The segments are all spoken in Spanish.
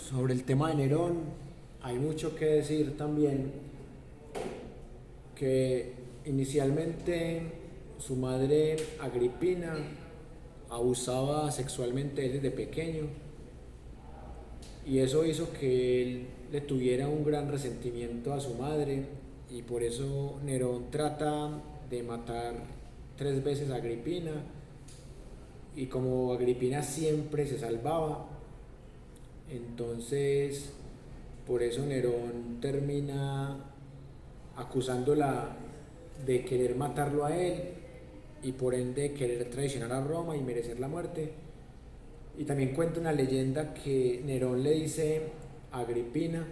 Sobre el tema de Nerón hay mucho que decir también, que inicialmente su madre Agripina abusaba sexualmente de él desde pequeño y eso hizo que él le tuviera un gran resentimiento a su madre y por eso Nerón trata de matar 3 veces a Agripina y como Agripina siempre se salvaba, entonces por eso Nerón termina acusándola de querer matarlo a él y por ende querer traicionar a Roma y merecer la muerte. Y también cuenta una leyenda que Nerón le dice a Agripina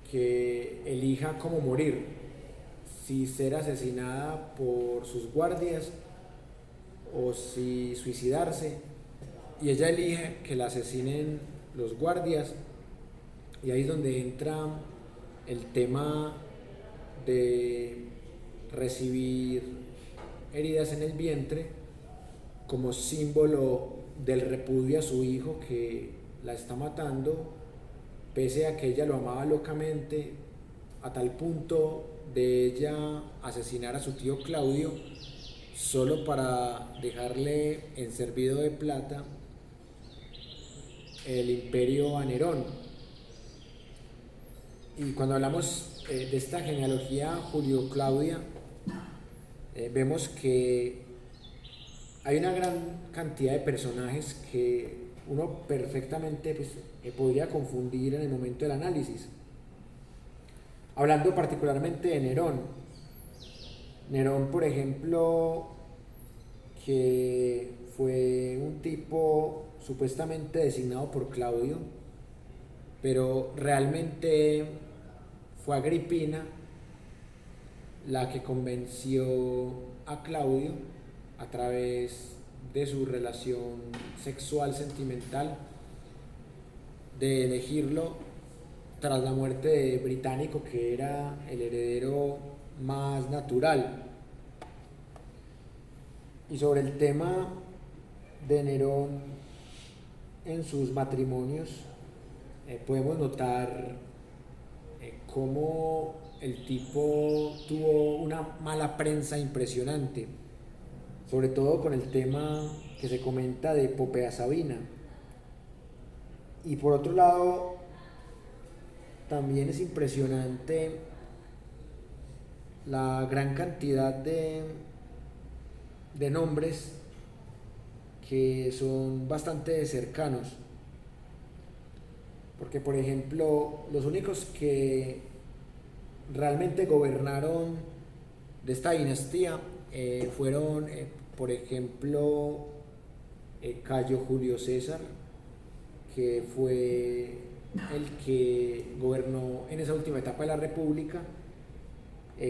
que elija cómo morir, si ser asesinada por sus guardias o si suicidarse, y ella elige que la asesinen los guardias, y ahí es donde entra el tema de recibir heridas en el vientre como símbolo del repudio a su hijo que la está matando, pese a que ella lo amaba locamente, a tal punto de ella asesinar a su tío Claudio solo para dejarle en servido de plata el imperio a Nerón. Y cuando hablamos de esta genealogía Julio-Claudia, vemos que hay una gran cantidad de personajes que uno perfectamente podría confundir en el momento del análisis. Hablando particularmente de Nerón. Nerón, por ejemplo, que fue un tipo supuestamente designado por Claudio, pero realmente fue Agripina la que convenció a Claudio a través de su relación sexual sentimental de elegirlo tras la muerte de Británico, que era el heredero más natural. Y sobre el tema de Nerón en sus matrimonios, podemos notar cómo el tipo tuvo una mala prensa impresionante, sobre todo con el tema que se comenta de Popea Sabina. Y por otro lado, también es impresionante la gran cantidad de nombres que son bastante cercanos, porque por ejemplo los únicos que realmente gobernaron de esta dinastía fueron por ejemplo Cayo Julio César, que fue el que gobernó en esa última etapa de la República,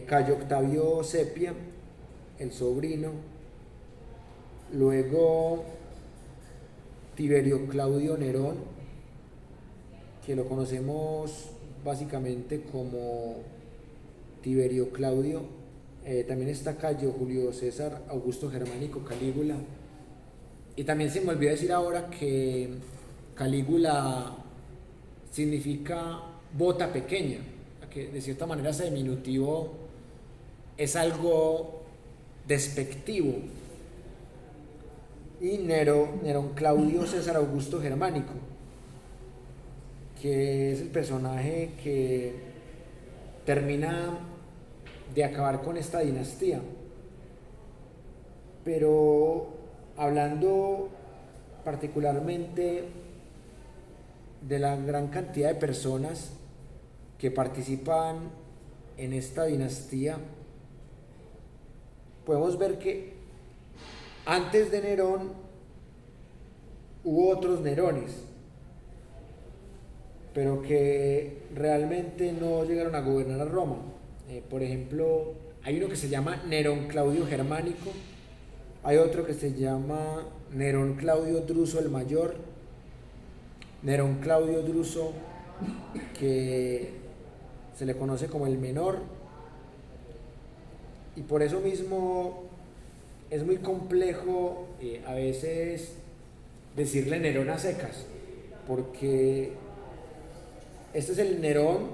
Cayo Octavio Sepia, el sobrino, luego Tiberio Claudio Nerón, que lo conocemos básicamente como Tiberio Claudio, también está Cayo Julio César Augusto Germánico Calígula, y también se me olvidó decir ahora que Calígula significa bota pequeña, que de cierta manera ese diminutivo es algo despectivo. Y Nerón Claudio César Augusto Germánico, que es el personaje que termina de acabar con esta dinastía. Pero hablando particularmente de la gran cantidad de personas que participan en esta dinastía, podemos ver que antes de Nerón hubo otros Nerones, pero que realmente no llegaron a gobernar a Roma. Por ejemplo, hay uno que se llama Nerón Claudio Germánico, hay otro que se llama Nerón Claudio Druso el Mayor, Nerón Claudio Druso, que se le conoce como el Menor, y por eso mismo es muy complejo a veces decirle Nerón a secas, porque Este es el Nerón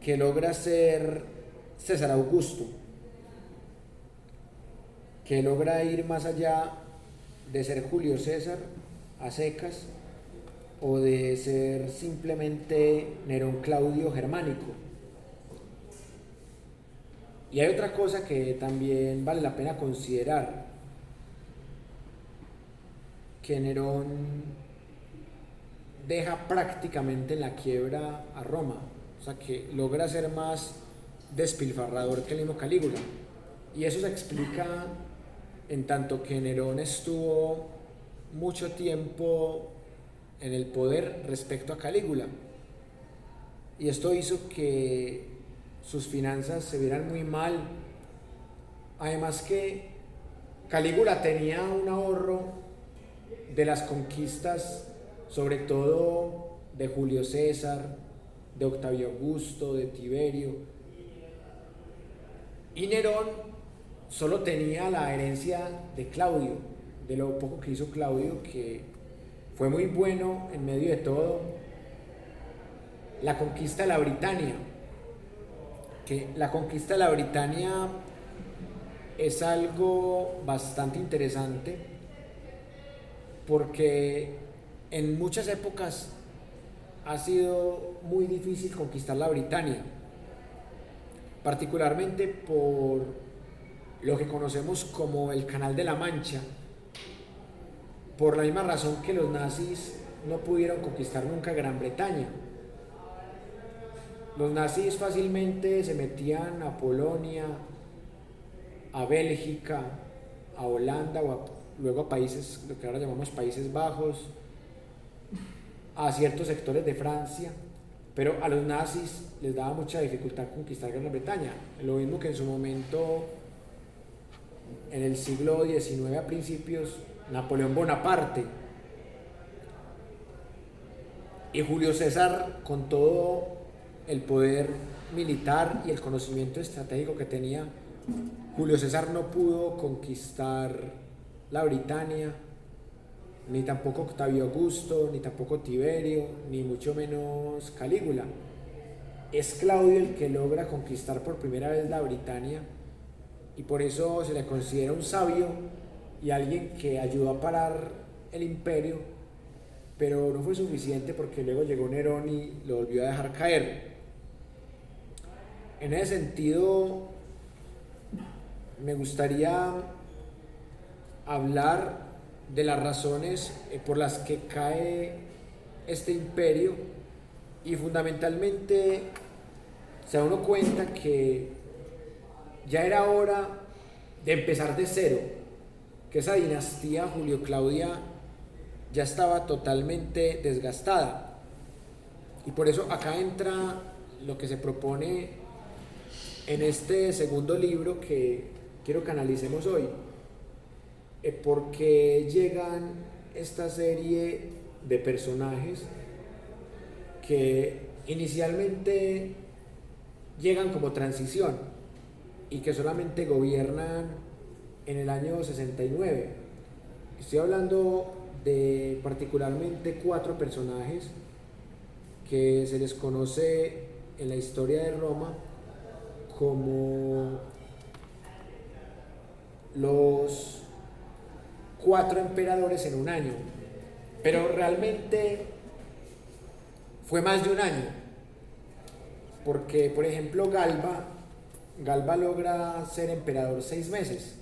que logra ser César Augusto, que logra ir más allá de ser Julio César a secas o de ser simplemente Nerón Claudio Germánico. Y hay otra cosa que también vale la pena considerar, que Nerón deja prácticamente en la quiebra a Roma, o sea que logra ser más despilfarrador que el mismo Calígula. Y eso se explica en tanto que Nerón estuvo mucho tiempo en el poder respecto a Calígula. Y esto hizo que sus finanzas se vieran muy mal. Además que Calígula tenía un ahorro de las conquistas, sobre todo de Julio César, de Octavio Augusto, de Tiberio. Y Nerón solo tenía la herencia de Claudio, de lo poco que hizo Claudio, que fue muy bueno en medio de todo. La conquista de la Britania, que la conquista de la Britania es algo bastante interesante porque en muchas épocas ha sido muy difícil conquistar la Britania, particularmente por lo que conocemos como el Canal de la Mancha, por la misma razón que los nazis no pudieron conquistar nunca Gran Bretaña. Los nazis fácilmente se metían a Polonia, a Bélgica, a Holanda luego a países, lo que ahora llamamos Países Bajos, a ciertos sectores de Francia, pero a los nazis les daba mucha dificultad conquistar Gran Bretaña, lo mismo que en su momento, en el siglo XIX a principios, Napoleón Bonaparte y Julio César, con todo el poder militar y el conocimiento estratégico que tenía. Julio César no pudo conquistar la Britania, ni tampoco Octavio Augusto, ni tampoco Tiberio, ni mucho menos Calígula. Es Claudio el que logra conquistar por primera vez la Britania, y por eso se le considera un sabio y alguien que ayudó a parar el imperio, pero no fue suficiente porque luego llegó Nerón y lo volvió a dejar caer. En ese sentido, me gustaría hablar de las razones por las que cae este imperio, y fundamentalmente se da uno cuenta que ya era hora de empezar de cero, que esa dinastía Julio-Claudia ya estaba totalmente desgastada, y por eso acá entra lo que se propone en este segundo libro que quiero que analicemos hoy, porque llegan esta serie de personajes que inicialmente llegan como transición y que solamente gobiernan en el año 69. Estoy hablando de particularmente 4 personajes que se les conoce en la historia de Roma como los 4 emperadores en un año, pero realmente fue más de un año, porque por ejemplo Galba logra ser emperador 6 meses,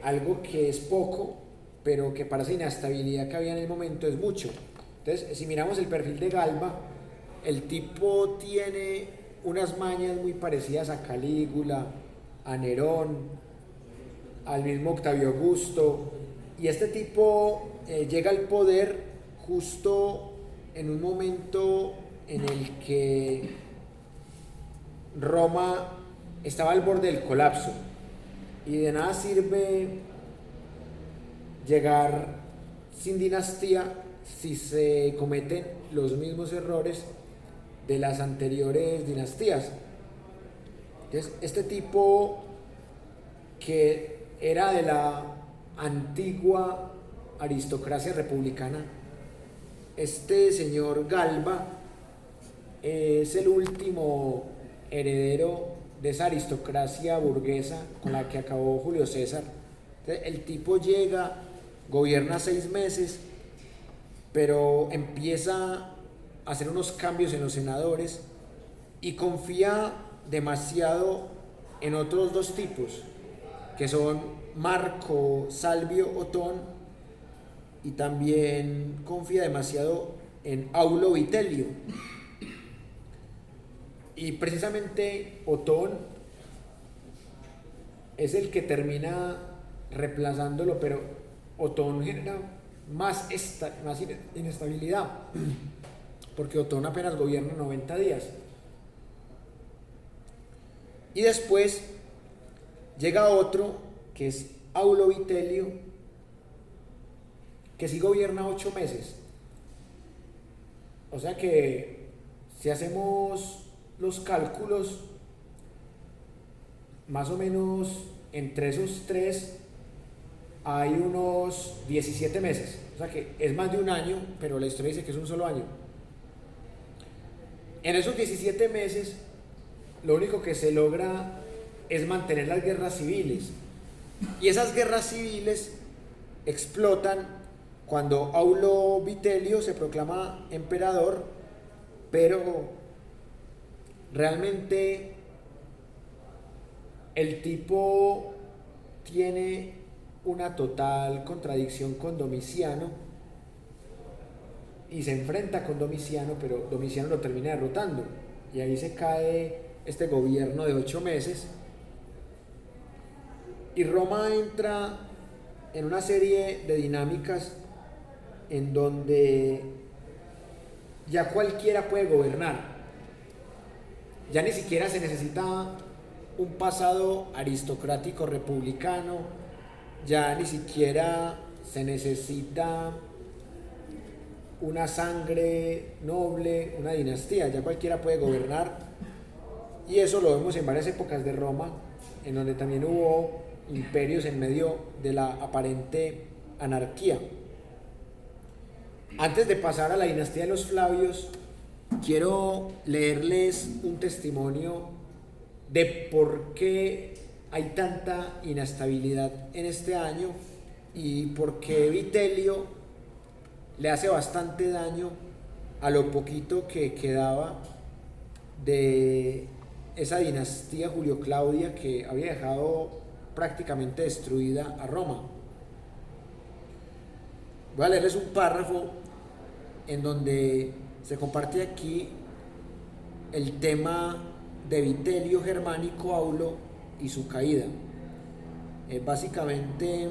algo que es poco, pero que para esa inestabilidad que había en el momento es mucho. Entonces, si miramos el perfil de Galba, el tipo tiene unas mañas muy parecidas a Calígula, a Nerón, al mismo Octavio Augusto, y este tipo llega al poder justo en un momento en el que Roma estaba al borde del colapso, y de nada sirve llegar sin dinastía si se cometen los mismos errores de las anteriores dinastías. Entonces, este tipo, que era de la antigua aristocracia republicana, este señor Galba es el último heredero de esa aristocracia burguesa con la que acabó Julio César. Entonces, el tipo llega, gobierna 6 meses, pero empieza a hacer unos cambios en los senadores y confía demasiado en otros dos tipos, que son Marco Salvio Otón, y también confía demasiado en Aulo Vitelio. Y precisamente Otón es el que termina reemplazándolo, pero Otón genera más inestabilidad, porque Otón apenas gobierna 90 días. Y después llega otro, que es Aulo Vitelio, que sí gobierna 8 meses. O sea que si hacemos los cálculos, más o menos entre esos tres hay unos 17 meses. O sea que es más de un año, pero la historia dice que es un solo año. En esos 17 meses, lo único que se logra es mantener las guerras civiles. Y esas guerras civiles explotan cuando Aulo Vitelio se proclama emperador, pero realmente el tipo tiene una total contradicción con Domiciano y se enfrenta con Domiciano, pero Domiciano lo termina derrotando y ahí se cae este gobierno de 8 meses y Roma entra en una serie de dinámicas en donde ya cualquiera puede gobernar. Ya ni siquiera se necesita un pasado aristocrático republicano, ya ni siquiera se necesita una sangre noble, una dinastía, ya cualquiera puede gobernar. Y eso lo vemos en varias épocas de Roma, en donde también hubo imperios en medio de la aparente anarquía. Antes de pasar a la dinastía de los Flavios, quiero leerles un testimonio de por qué hay tanta inestabilidad en este año y por qué Vitelio le hace bastante daño a lo poquito que quedaba de esa dinastía Julio-Claudia que había dejado prácticamente destruida a Roma. Voy a leerles un párrafo en donde se comparte aquí el tema de Vitelio Germánico Aulo y su caída. Básicamente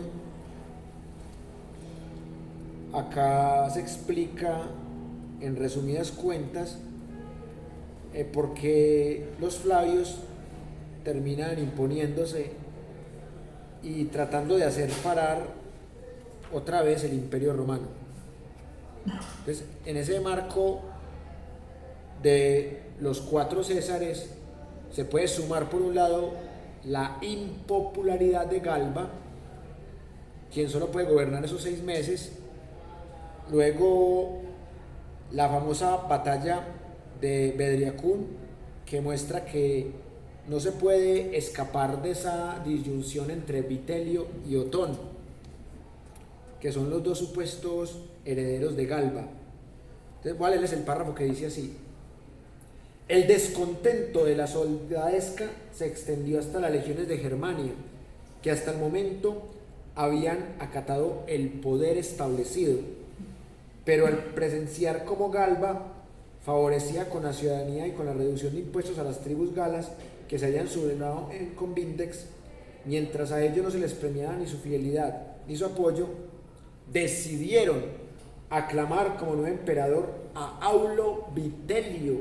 acá se explica en resumidas cuentas por qué los Flavios terminan imponiéndose y tratando de hacer parar otra vez el Imperio Romano. Entonces, en ese marco de los 4 Césares se puede sumar por un lado la impopularidad de Galba, quien solo puede gobernar esos 6 meses, luego la famosa batalla de Bedriacum, que muestra que no se puede escapar de esa disyunción entre Vitelio y Otón, que son los dos supuestos herederos de Galba. Entonces voy a leerles el párrafo que dice así: el descontento de la soldadesca se extendió hasta las legiones de Germania, que hasta el momento habían acatado el poder establecido, pero al presenciar cómo Galba favorecía con la ciudadanía y con la reducción de impuestos a las tribus galas que se habían sublevado con Vindex, mientras a ellos no se les premiaba ni su fidelidad ni su apoyo, decidieron aclamar como nuevo emperador a Aulo Vitelio,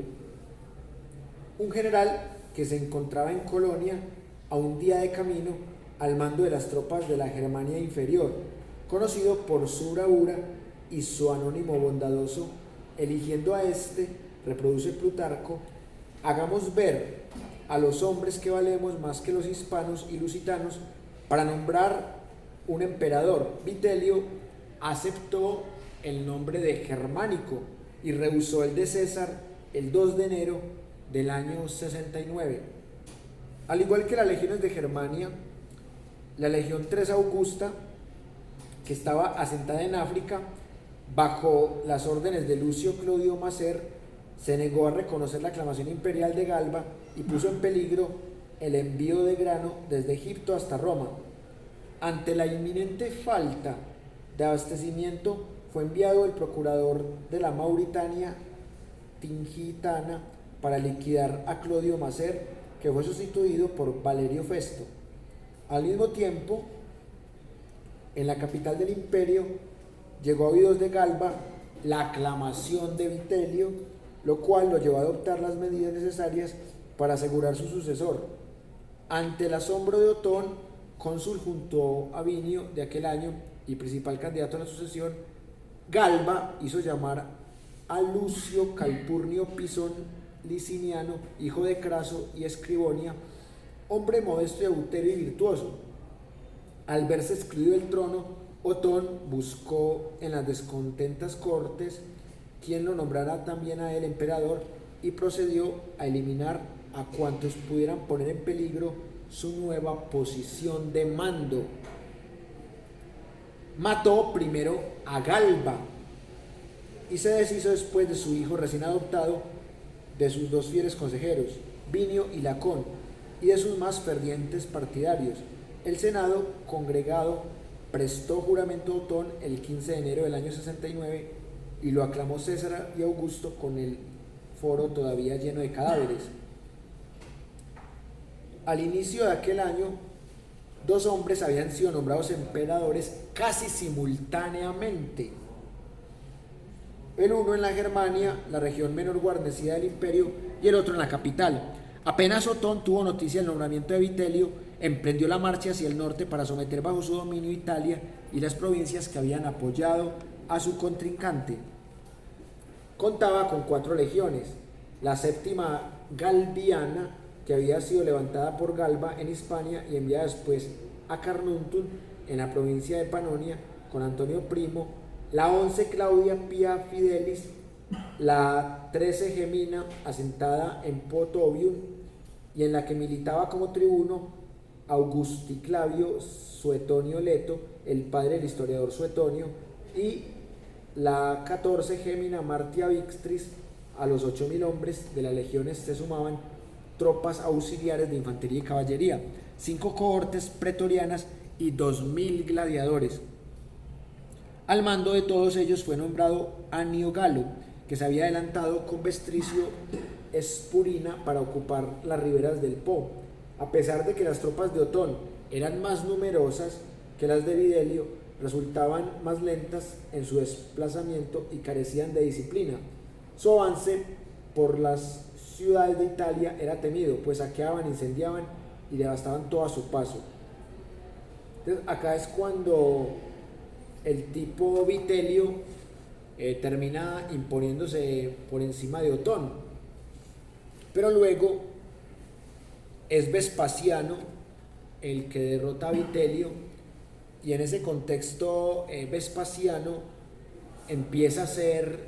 un general que se encontraba en Colonia a un día de camino al mando de las tropas de la Germania inferior, conocido por su bravura y su anónimo bondadoso. Eligiendo a este, reproduce Plutarco, hagamos ver a los hombres que valemos más que los hispanos y lusitanos para nombrar un emperador. Vitelio aceptó el nombre de Germánico y rehusó el de César, el 2 de enero del año 69. Al igual que las legiones de Germania, la Legión III Augusta, que estaba asentada en África, bajo las órdenes de Lucio Clodio Macer, se negó a reconocer la aclamación imperial de Galba y puso en peligro el envío de grano desde Egipto hasta Roma. Ante la inminente falta de abastecimiento, fue enviado el procurador de la Mauritania Tingitana para liquidar a Clodio Macer, que fue sustituido por Valerio Festo. Al mismo tiempo, en la capital del imperio, llegó a oídos de Galba la aclamación de Vitelio, lo cual lo llevó a adoptar las medidas necesarias para asegurar su sucesor. Ante el asombro de Otón, cónsul junto a Vinio de aquel año y principal candidato a la sucesión, Galba hizo llamar a Lucio Calpurnio Pisón Liciniano, hijo de Craso y Escribonia, hombre modesto y austero y virtuoso. Al verse excluido del trono, Otón buscó en las descontentas cortes quien lo nombrara también a él emperador y procedió a eliminar a cuantos pudieran poner en peligro su nueva posición de mando. Mató primero a Galba y se deshizo después de su hijo recién adoptado, de sus dos fieles consejeros, Vinio y Lacón, y de sus más fervientes partidarios. El Senado congregado prestó juramento a Otón el 15 de enero del año 69 y lo aclamó César y Augusto con el foro todavía lleno de cadáveres. Al inicio de aquel año, dos hombres habían sido nombrados emperadores casi simultáneamente. El uno en la Germania, la región menor guarnecida del imperio, y el otro en la capital. Apenas Otón tuvo noticia del nombramiento de Vitelio, emprendió la marcha hacia el norte para someter bajo su dominio Italia y las provincias que habían apoyado a su contrincante. Contaba con 4 legiones: la séptima Galbiana, que había sido levantada por Galba en Hispania y enviada después a Carnuntum en la provincia de Panonia con Antonio Primo; la 11 Claudia Pia Fidelis; la 13 Gemina, asentada en Potobium y en la que militaba como tribuno Augusticlavio Suetonio Leto, el padre del historiador Suetonio; y la 14 Gemina Martia Vixtris. A los 8.000 hombres de las legiones se sumaban tropas auxiliares de infantería y caballería, 5 cohortes pretorianas y 2.000 gladiadores. Al mando de todos ellos fue nombrado Annio Galo, que se había adelantado con Vestricio Espurina para ocupar las riberas del Po. A pesar de que las tropas de Otón eran más numerosas que las de Videlio, resultaban más lentas en su desplazamiento y carecían de disciplina. Su avance por las ciudades de Italia era temido, pues saqueaban, incendiaban y devastaban todo a su paso. Entonces, acá es cuando el tipo Vitelio termina imponiéndose por encima de Otón. Pero luego es Vespasiano el que derrota a Vitelio, y en ese contexto Vespasiano empieza a ser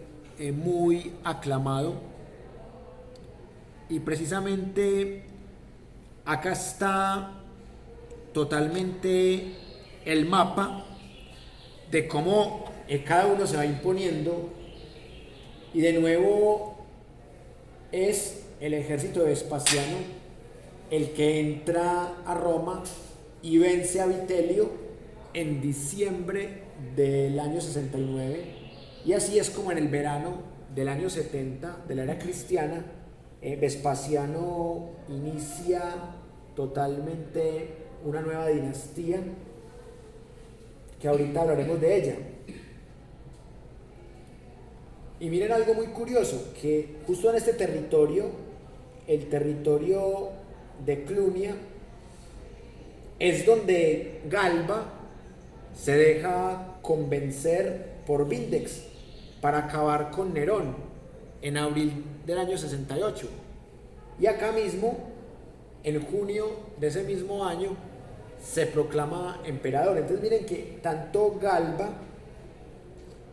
muy aclamado, y precisamente acá está totalmente el mapa de cómo cada uno se va imponiendo, y de nuevo es el ejército de Vespasiano el que entra a Roma y vence a Vitelio en diciembre del año 69, y así es como en el verano del año 70 de la era cristiana Vespasiano inicia totalmente una nueva dinastía, que ahorita hablaremos de ella. Y miren algo muy curioso, que justo en este territorio, el territorio de Clunia, es donde Galba se deja convencer por Vindex para acabar con Nerón en abril del año 68. Y acá mismo, en junio de ese mismo año, se proclama emperador. Entonces miren que tanto Galba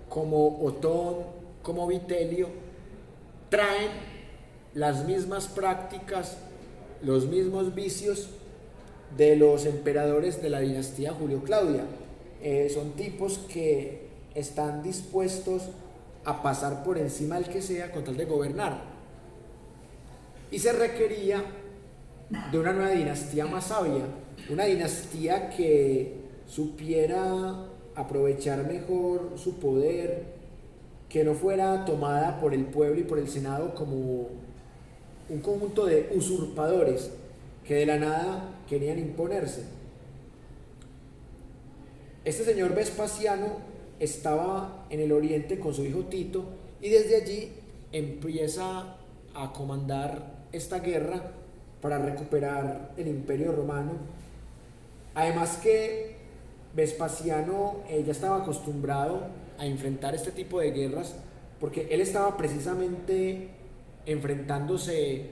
como Otón como Vitelio traen las mismas prácticas, los mismos vicios de los emperadores de la dinastía Julio-Claudia. Son tipos que están dispuestos a pasar por encima del que sea con tal de gobernar. Y se requería de una nueva dinastía más sabia, una dinastía que supiera aprovechar mejor su poder, que no fuera tomada por el pueblo y por el Senado como un conjunto de usurpadores que de la nada querían imponerse. Este señor Vespasiano estaba en el oriente con su hijo Tito y desde allí empieza a comandar esta guerra para recuperar el Imperio Romano. Además que Vespasiano ya estaba acostumbrado a enfrentar este tipo de guerras porque él estaba precisamente enfrentándose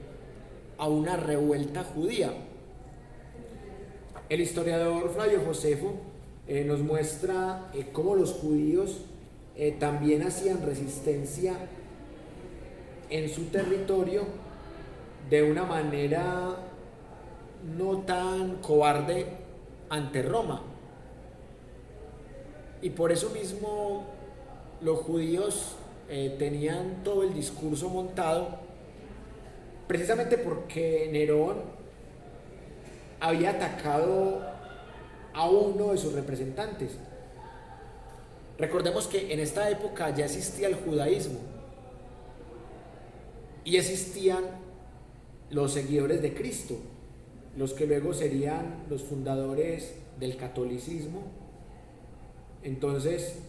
a una revuelta judía. El historiador Flavio Josefo nos muestra cómo los judíos también hacían resistencia en su territorio de una manera no tan cobarde ante Roma. Y por eso mismo los judíos tenían todo el discurso montado, precisamente porque Nerón había atacado a uno de sus representantes. Recordemos que en esta época ya existía el judaísmo y existían los seguidores de Cristo, los que luego serían los fundadores del catolicismo. Entonces,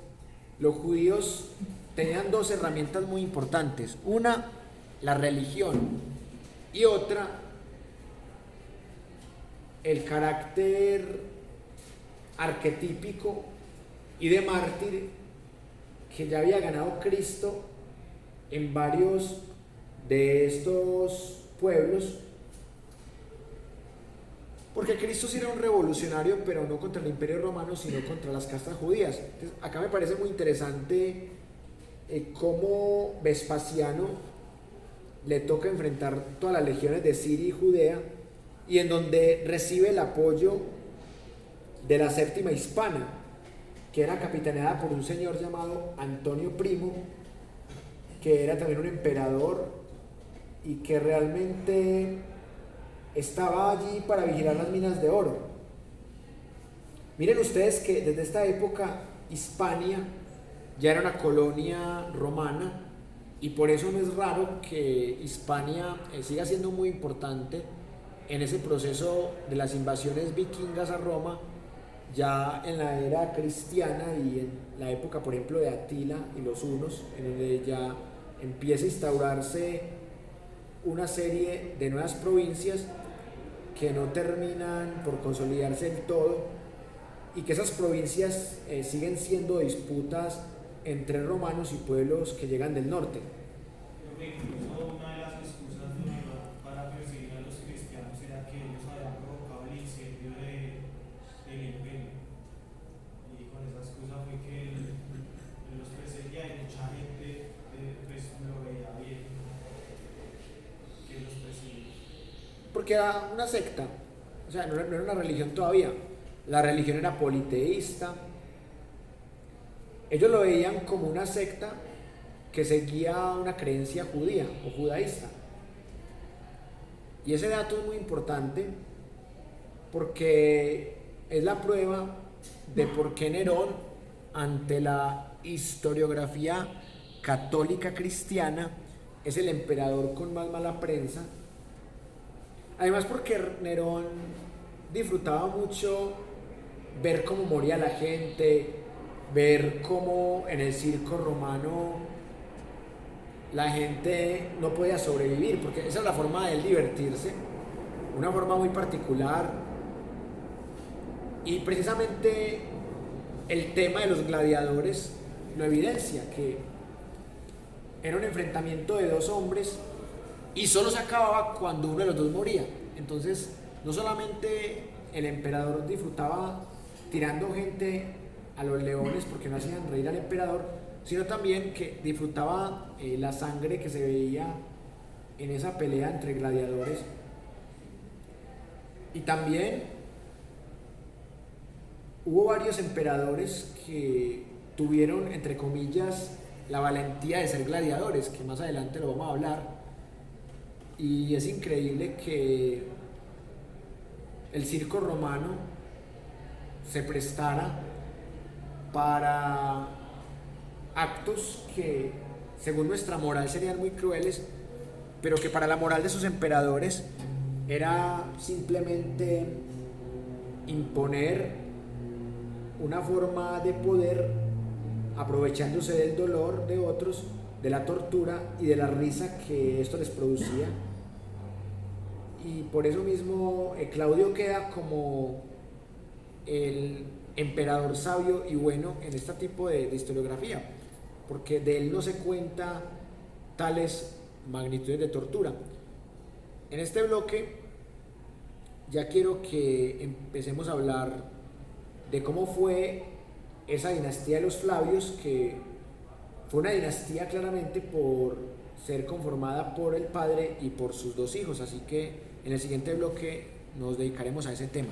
los judíos tenían dos herramientas muy importantes: una, la religión, y otra, el carácter arquetípico y de mártir que ya había ganado Cristo en varios de estos pueblos, porque Cristo sí era un revolucionario, pero no contra el Imperio Romano, sino contra las castas judías. Entonces, acá me parece muy interesante cómo Vespasiano le toca enfrentar todas las legiones de Siria y Judea, y en donde recibe el apoyo de la Séptima Hispana, que era capitaneada por un señor llamado Antonio Primo, que era también un emperador y que realmente estaba allí para vigilar las minas de oro. Miren ustedes que desde esta época Hispania ya era una colonia romana, y por eso no es raro que Hispania siga siendo muy importante en ese proceso de las invasiones vikingas a Roma, ya en la era cristiana y en la época, por ejemplo, de Atila y los hunos, en donde ya empieza a instaurarse una serie de nuevas provincias que no terminan por consolidarse del todo, y que esas provincias siguen siendo disputas entre romanos y pueblos que llegan del norte. Incluso una de las excusas de Nerón para perseguir a los cristianos era que ellos habían provocado el incendio del imperio, y con esa excusa fue que él los perseguía, y mucha gente pues lo veía bien que los perseguía. Porque era una secta, o sea, no era una religión todavía. La religión era politeísta. Ellos lo veían como una secta que seguía una creencia judía o judaísta. Y ese dato es muy importante porque es la prueba de por qué Nerón, ante la historiografía católica cristiana, es el emperador con más mala prensa. Además, porque Nerón disfrutaba mucho ver cómo moría la gente, ver cómo en el circo romano la gente no podía sobrevivir, porque esa es la forma de él divertirse, una forma muy particular. Y precisamente el tema de los gladiadores lo evidencia, que era un enfrentamiento de dos hombres y solo se acababa cuando uno de los dos moría. Entonces, no solamente el emperador disfrutaba tirando gente a los leones porque no hacían reír al emperador, sino también que disfrutaba la sangre que se veía en esa pelea entre gladiadores. Y también hubo varios emperadores que tuvieron, entre comillas, la valentía de ser gladiadores, que más adelante lo vamos a hablar. Y es increíble que el circo romano se prestara para actos que, según nuestra moral, serían muy crueles, pero que para la moral de sus emperadores era simplemente imponer una forma de poder aprovechándose del dolor de otros, de la tortura y de la risa que esto les producía. Y por eso mismo Claudio queda como el emperador sabio y bueno en este tipo de historiografía, porque de él no se cuenta tales magnitudes de tortura. En este bloque ya quiero que empecemos a hablar de cómo fue esa dinastía de los Flavios, que fue una dinastía claramente por ser conformada por el padre y por sus dos hijos, así que en el siguiente bloque nos dedicaremos a ese tema.